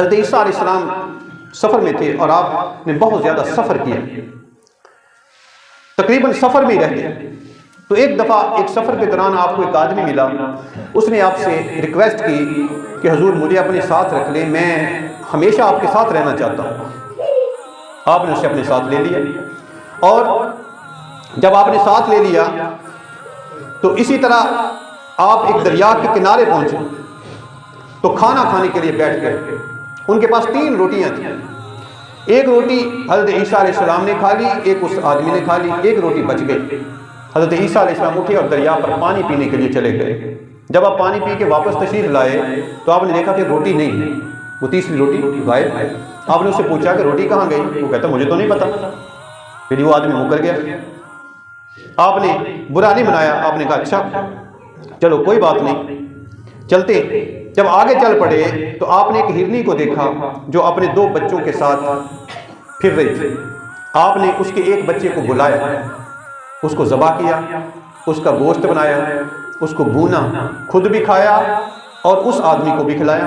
حضرت عیسیٰ علیہ السلام سفر میں تھے اور آپ نے بہت زیادہ سفر کیا، تقریباً سفر میں ہی رہتے۔ تو ایک دفعہ ایک سفر کے دوران آپ کو ایک آدمی ملا، اس نے آپ سے ریکویسٹ کی کہ حضور مجھے اپنے ساتھ رکھ لیں، میں ہمیشہ آپ کے ساتھ رہنا چاہتا ہوں۔ آپ نے اسے اپنے ساتھ لے لیا، اور جب آپ نے ساتھ لے لیا تو اسی طرح آپ ایک دریا کے کنارے پہنچے تو کھانا کھانے کے لیے بیٹھ گئے۔ ان کے پاس 3 روٹیاں تھیں، ایک روٹی حضرت عیسیٰ علیہ السلام نے کھا لی، ایک اس آدمی نے کھا لی، ایک روٹی بچ گئی۔ حضرت عیسیٰ علیہ السلام اٹھے اور دریا پر پانی پینے کے لیے چلے گئے۔ جب آپ پانی پی کے واپس تشریف لائے تو آپ نے دیکھا کہ روٹی نہیں ہے، وہ تیسری روٹی غائب ہے۔ آپ نے اس سے پوچھا کہ روٹی کہاں گئی؟ وہ کہتا مجھے تو نہیں پتا۔ پھر وہ آدمی مکر گیا۔ آپ نے برا نہیں بنایا، آپ نے کہا اچھا چلو کوئی بات نہیں، چلتے۔ جب آگے چل پڑے تو آپ نے ایک ہرنی کو دیکھا جو اپنے 2 بچوں کے ساتھ پھر رہی تھی۔ آپ نے اس کے ایک بچے کو بلایا، اس کو ذبح کیا، اس کا گوشت بنایا، اس کو بھونا، خود بھی کھایا اور اس آدمی کو بھی کھلایا۔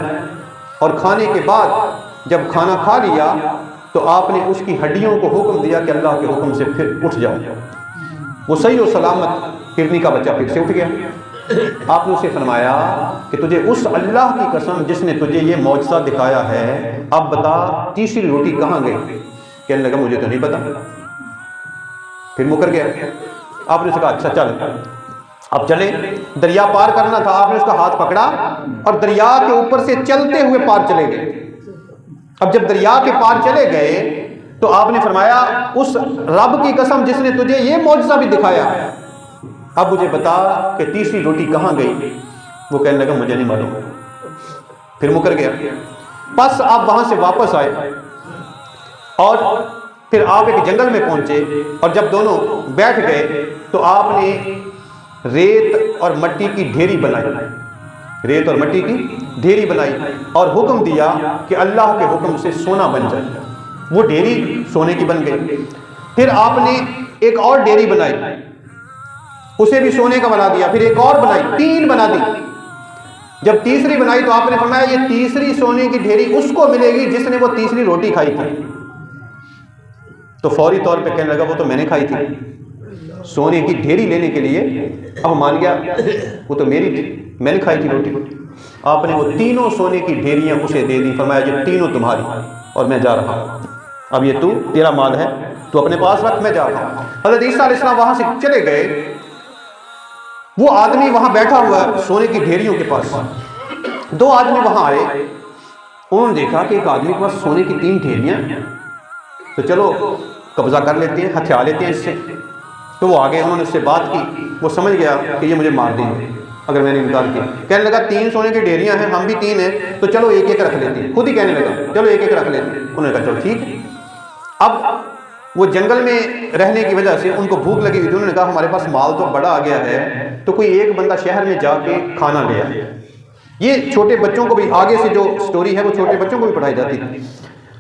اور کھانے کے بعد جب کھانا کھا لیا تو آپ نے اس کی ہڈیوں کو حکم دیا کہ اللہ کے حکم سے پھر اٹھ جاؤ۔ وہ صحیح و سلامت ہرنی کا بچہ پھر سے اٹھ گیا۔ آپ نے اسے فرمایا کہ تجھے اس اللہ کی قسم جس نے تجھے یہ معجزہ دکھایا ہے، اب بتا تیسری روٹی کہاں گئی؟ کہنے لگا مجھے تو نہیں پتا، پھر مکر گیا۔ آپ نے اسے کہا اچھا چل اب چلے۔ دریا پار کرنا تھا، آپ نے اس کا ہاتھ پکڑا اور دریا کے اوپر سے چلتے ہوئے پار چلے گئے۔ اب جب دریا کے پار چلے گئے تو آپ نے فرمایا اس رب کی قسم جس نے تجھے یہ معجزہ بھی دکھایا، اب مجھے بتا کہ تیسری روٹی کہاں گئی؟ وہ کہنے لگا مجھے نہیں معلوم، پھر مکر گیا۔ بس آپ وہاں سے واپس آئے اور پھر آپ ایک جنگل میں پہنچے، اور جب دونوں بیٹھ گئے تو آپ نے ریت اور مٹی کی ڈھیری بنائی، ریت اور مٹی کی ڈھیری بنائی اور حکم دیا کہ اللہ کے حکم سے سونا بن جائے۔ وہ ڈھیری سونے کی بن گئی۔ پھر آپ نے ایک اور ڈھیری بنائی، اسے بھی سونے کا بنا دیا، پھر ایک اور بنائی، 3 بنا دی۔ جب تیسری بنائی تو آپ نے فرمایا یہ تیسری سونے کی ڈھیری اس کو ملے گی جس نے وہ تیسری روٹی کھائی تھی۔ تو فوری طور پہ کہنے لگا وہ تو میں نے کھائی تھی۔ سونے کی ڈھیری لینے کے لیے اب مان گیا وہ تو میری تھی، میں نے کھائی تھی روٹی۔ آپ نے وہ 3 سونے کی ڈھیریاں اسے دے دی، فرمایا یہ 3 تمہاری اور میں جا رہا ہوں، اب یہ تیرا مال ہے، تو اپنے پاس رکھ، میں جا رہا ہوں۔ حضرت عیسیٰ علیہ السلام وہاں سے چلے گئے۔ وہ آدمی وہاں بیٹھا ہوا ہے سونے کی ڈھیریوں کے پاس۔ 2 آدمی وہاں آئے، انہوں نے دیکھا کہ ایک آدمی کے پاس سونے کی 3 ڈھیریاں، تو چلو قبضہ کر لیتے ہیں، ہتھیا لیتے ہیں اس سے۔ تو وہ آگے انہوں نے اس سے بات کی، وہ سمجھ گیا کہ یہ مجھے مار دیں گے اگر میں نے انکار کیا۔ کہنے لگا 3 سونے کی ڈھیریاں ہیں، ہم بھی 3 ہیں، تو چلو ایک ایک رکھ لیتے ہیں۔ خود ہی کہنے لگا چلو ایک ایک رکھ لیتے ہیں۔ انہوں نے کہا چلو ٹھیک ہے۔ اب وہ جنگل میں رہنے کی وجہ سے ان کو بھوک لگی ہوئی تھی، انہوں نے کہا ہمارے پاس مال تو بڑا آ گیا ہے، تو کوئی ایک بندہ شہر میں جا کے کھانا لے آئے۔ یہ چھوٹے بچوں کو بھی آگے سے جو سٹوری ہے وہ چھوٹے بچوں کو بھی پڑھائی جاتی تھی۔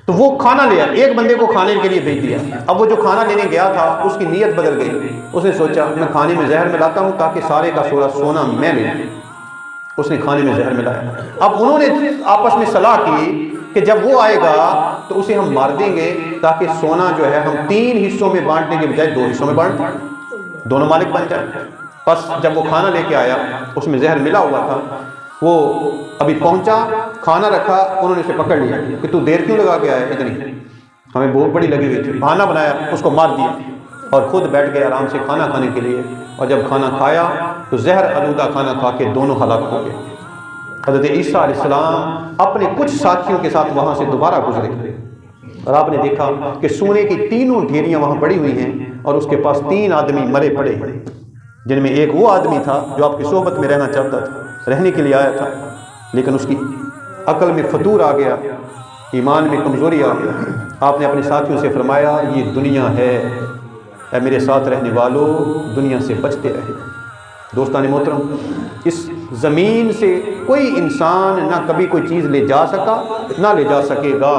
تو وہ کھانا لے آئے، ایک بندے کو کھانے کے لیے بھیج دیا۔ اب وہ جو کھانا لینے گیا تھا اس کی نیت بدل گئی، اس نے سوچا میں کھانے میں زہر ملاتا ہوں تاکہ سارے کا سورا سونا میں لے لوں۔ اس نے کھانے میں زہر ملایا۔ اب انہوں نے آپس میں صلاح کی کہ جب وہ آئے گا تو اسے ہم مار دیں گے تاکہ سونا جو ہے ہم 3 حصوں میں بانٹنے کے بجائے 2 حصوں میں بانٹ دیں، دونوں مالک بن جائیں۔ بس جب وہ کھانا لے کے آیا اس میں زہر ملا ہوا تھا، وہ ابھی پہنچا، کھانا رکھا، انہوں نے اسے پکڑ لیا کہ تو دیر کیوں لگا کے آیا اتنی، ہمیں بھوک بڑی لگی ہوئی تھی۔ بہانہ بنایا، اس کو مار دیا اور خود بیٹھ گئے آرام سے کھانا کھانے کے لیے۔ اور جب کھانا کھایا تو زہر آلودہ کھانا کھا کے دونوں ہلاک ہو گئے۔ حضرت عیسیٰ علیہ السلام اپنے کچھ ساتھیوں کے ساتھ وہاں سے دوبارہ گزرے اور آپ نے دیکھا کہ سونے کی 3 ڈھیریاں وہاں پڑی ہوئی ہیں اور اس کے پاس 3 آدمی مرے پڑے ہیں، جن میں ایک وہ آدمی تھا جو آپ کی صحبت میں رہنا چاہتا تھا، رہنے کے لیے آیا تھا، لیکن اس کی عقل میں فتور آ گیا، ایمان میں کمزوری آ گیا۔ آپ نے اپنے ساتھیوں سے فرمایا یہ دنیا ہے، اے میرے ساتھ رہنے والوں دنیا سے بچتے رہے۔ دوستان محترم، اس زمین سے کوئی انسان نہ کبھی کوئی چیز لے جا سکا نہ لے جا سکے گا۔